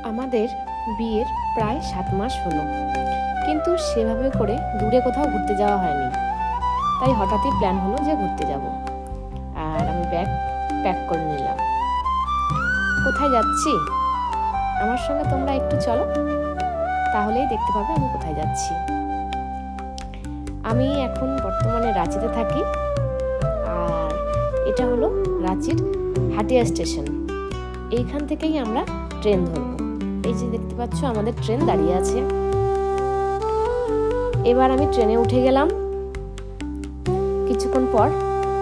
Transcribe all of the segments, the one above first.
আমাদের বিয়ের প্রায় 7 মাস হলো, কিন্তু সেভাবে করে দূরে কোথাও ঘুরতে যাওয়া হয়নি। তাই হঠাৎই প্ল্যান হলো যে ঘুরতে যাব। আর আমি ব্যাগ প্যাক করে নিলাম। কোথায় যাচ্ছি? আমার সঙ্গে তোমরা একটু চলো, তাহলেই দেখতে পাবে আমি কোথায় যাচ্ছি। আমি এখন বর্তমানে রাঁচিতে থাকি, আর এটা হলো রাঁচির হাটিয়া স্টেশন। এইখান থেকেই আমরা ট্রেন ধরবো। এই যে দেখতে পাচ্ছ আমাদের ট্রেন দাঁড়িয়ে আছে। এবার আমি ট্রেনে উঠে গেলাম। কিছুক্ষণ পর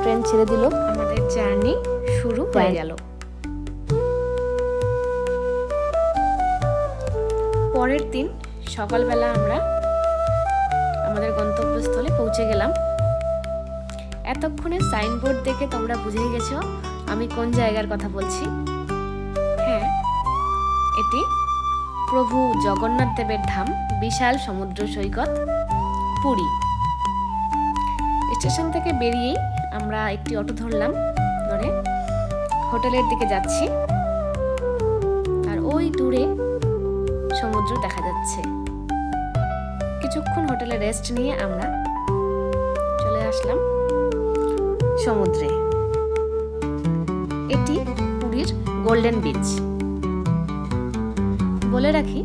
ট্রেন ছেড়ে দিল, আমাদের জার্নি শুরু হয়ে গেল। পরের দিন সকালবেলা আমরা আমাদের গন্তব্যস্থলে পৌঁছে গেলাম। এতক্ষণে সাইনবোর্ড দেখে তোমরা বুঝেই গেছো আমি কোন জায়গার কথা বলছি। হ্যাঁ, এটি প্রভু জগন্নাথ দেবের ধাম, বিশাল সমুদ্র সৈকত, পুরী। স্টেশন থেকে বেরিয়েই আমরা একটি অটো ধরলাম, ধরে হোটেলের দিকে যাচ্ছি। আর ওই দূরে সমুদ্র দেখা যাচ্ছে। কিছুক্ষণ হোটেলে রেস্ট নিয়ে আমরা চলে আসলাম সমুদ্রে। এটি পুরীর গোল্ডেন বিচ। বলে রাখি,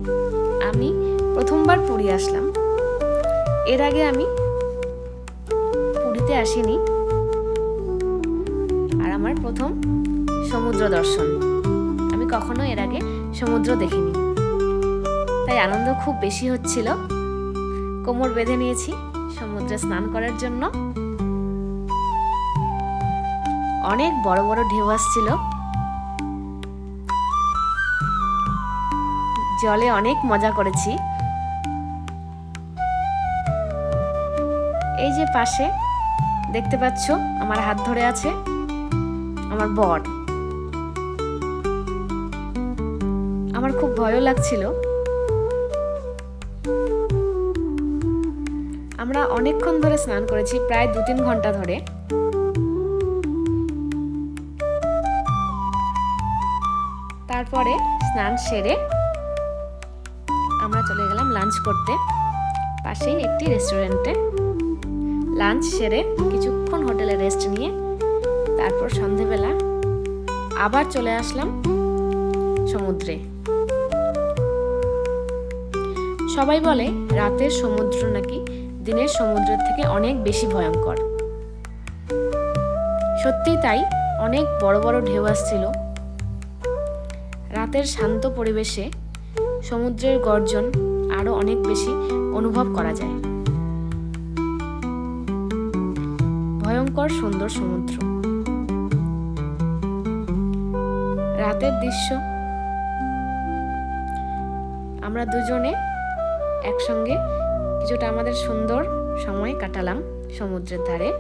আমি প্রথমবার পুরী আসলাম। এর আগে আমি পুরীতে আসিনি, আর আমার প্রথম সমুদ্র দর্শন। আমি কখনো এর আগে সমুদ্র দেখিনি, তাই আনন্দ খুব বেশি হচ্ছিল। কোমর বেঁধে নিয়েছি সমুদ্রে স্নান করার জন্য। অনেক বড় বড় ঢেউ আসছিল, জলে অনেক মজা করেছি। এই যে পাশে দেখতে পাচ্ছ আমার হাত ধরে আছে আমার বর। আমার খুব ভয়ও লাগছিল। আমরা অনেকক্ষণ ধরে স্নান করেছি, প্রায় 2-3 ঘন্টা ধরে। তারপরে স্নান সেরে আমরা চলে গেলাম লাঞ্চ করতে পাশেই একটি রেস্টুরেন্টে। লাঞ্চ সেরে কিছুক্ষণ হোটেলে রেস্ট নিয়ে তারপর সন্ধেবেলা আবার চলে আসলাম সমুদ্রে। সবাই বলে রাতের সমুদ্র নাকি দিনের সমুদ্রের থেকে অনেক বেশি ভয়ঙ্কর। সত্যিই তাই, অনেক বড় বড় ঢেউ আসছিল। রাতের শান্ত পরিবেশে সমুদ্রের গর্জন আরো অনেক বেশি অনুভব করা যায়। ভয়ঙ্কর সুন্দর সমুদ্র। রাতের দৃশ্য। আমরা দুজনে একসঙ্গে কিছুটা আমাদের সুন্দর সময় কাটালাম সমুদ্রের ধারে।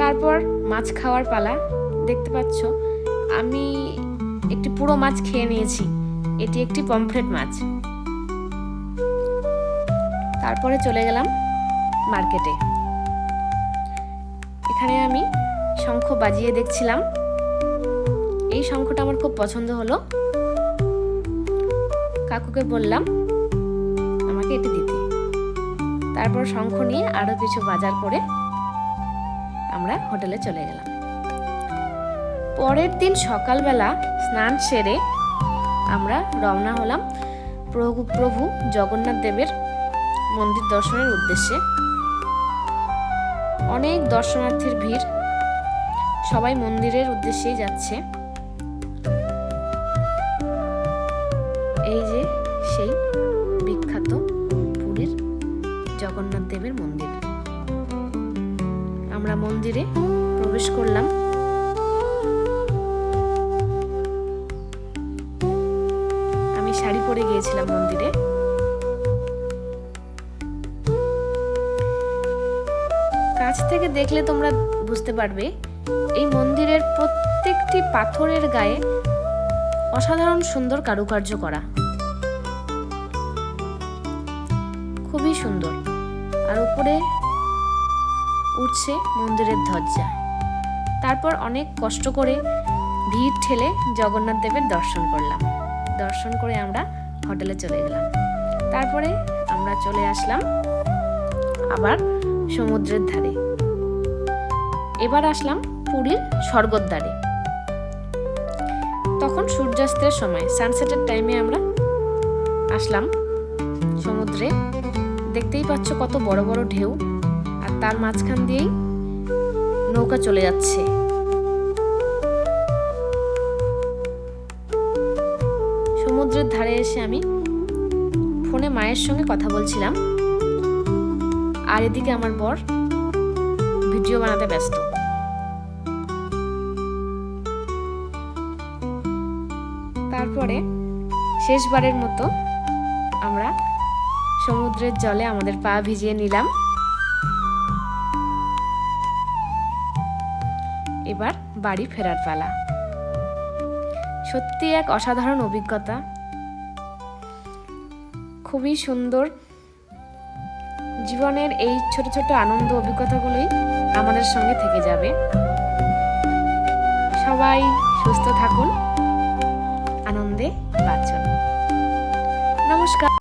তারপর মাছ খাওয়ার পালা। দেখতে পাচ্ছ আমি একটি পুরো মাছ খেয়ে নিয়েছি। এটি একটি পমফ্রেট মাছ। তারপরে চলে গেলাম মার্কেটে। এখানে আমি শঙ্খ বাজিয়ে দেখছিলাম। এই শঙ্খটা আমার খুব পছন্দ হলো। কাকুকে বললাম আমাকে এটি দিতে। তারপর শঙ্খ নিয়ে আরো কিছু বাজার করে আমরা হোটেলে চলে গেলাম। পরের দিন সকালবেলা স্নান সেরে আমরা রওনা হলাম প্রভু জগন্নাথ দেবের মন্দির দর্শনের উদ্দেশ্যে। অনেক দর্শনার্থীর ভিড়, সবাই মন্দিরের উদ্দেশ্যেই যাচ্ছে। এই যে সেই বিখ্যাত পুরীর জগন্নাথ দেবের মন্দির। আমরা মন্দিরে প্রবেশ করলাম। আমি শাড়ি পরে গিয়েছিলাম মন্দিরে। কাছ থেকে দেখলে তোমরা বুঝতে পারবে এই মন্দিরের প্রত্যেকটি পাথরের গায়ে অসাধারণ সুন্দর কারুকার্য করা। খুবই সুন্দর। আর উপরে উঠছে মন্দিরের ধ্বজা। তারপর অনেক কষ্ট করে ভিড় ঠেলে জগন্নাথ দেবের দর্শন করলাম। দর্শন করে আমরা হোটেলে চলে গেলাম। তারপরে আমরা চলে আসলাম আবার সমুদ্রের ধারে। এবার আসলাম পুরীর স্বর্গদ্বারে। তখন সূর্যাস্তের সময়, সানসেটের টাইমে আমরা আসলাম সমুদ্রে। দেখতেই পাচ্ছ কত বড় বড় ঢেউ, আর তার মাঝখান দিয়েই নৌকা চলে যাচ্ছে। সমুদ্রের ধারে এসে আমি ফোনে মায়ের সঙ্গে কথা বলছিলাম, আর এদিকে আমার বর ভিডিও বানাতে ব্যস্ত। তারপরে শেষবারের মতো আমরা সমুদ্রের জলে আমাদের পা ভিজিয়ে নিলাম। এবার বাড়ি ফেরার পালা। সত্যি এক অসাধারণ অভিজ্ঞতা, খুবই সুন্দর। জীবনের এই ছোট ছোট আনন্দ অভিজ্ঞতাগুলোই আমাদের সঙ্গে থেকে যাবে। সবাই সুস্থ থাকুন, আনন্দে বাঁচুন। নমস্কার।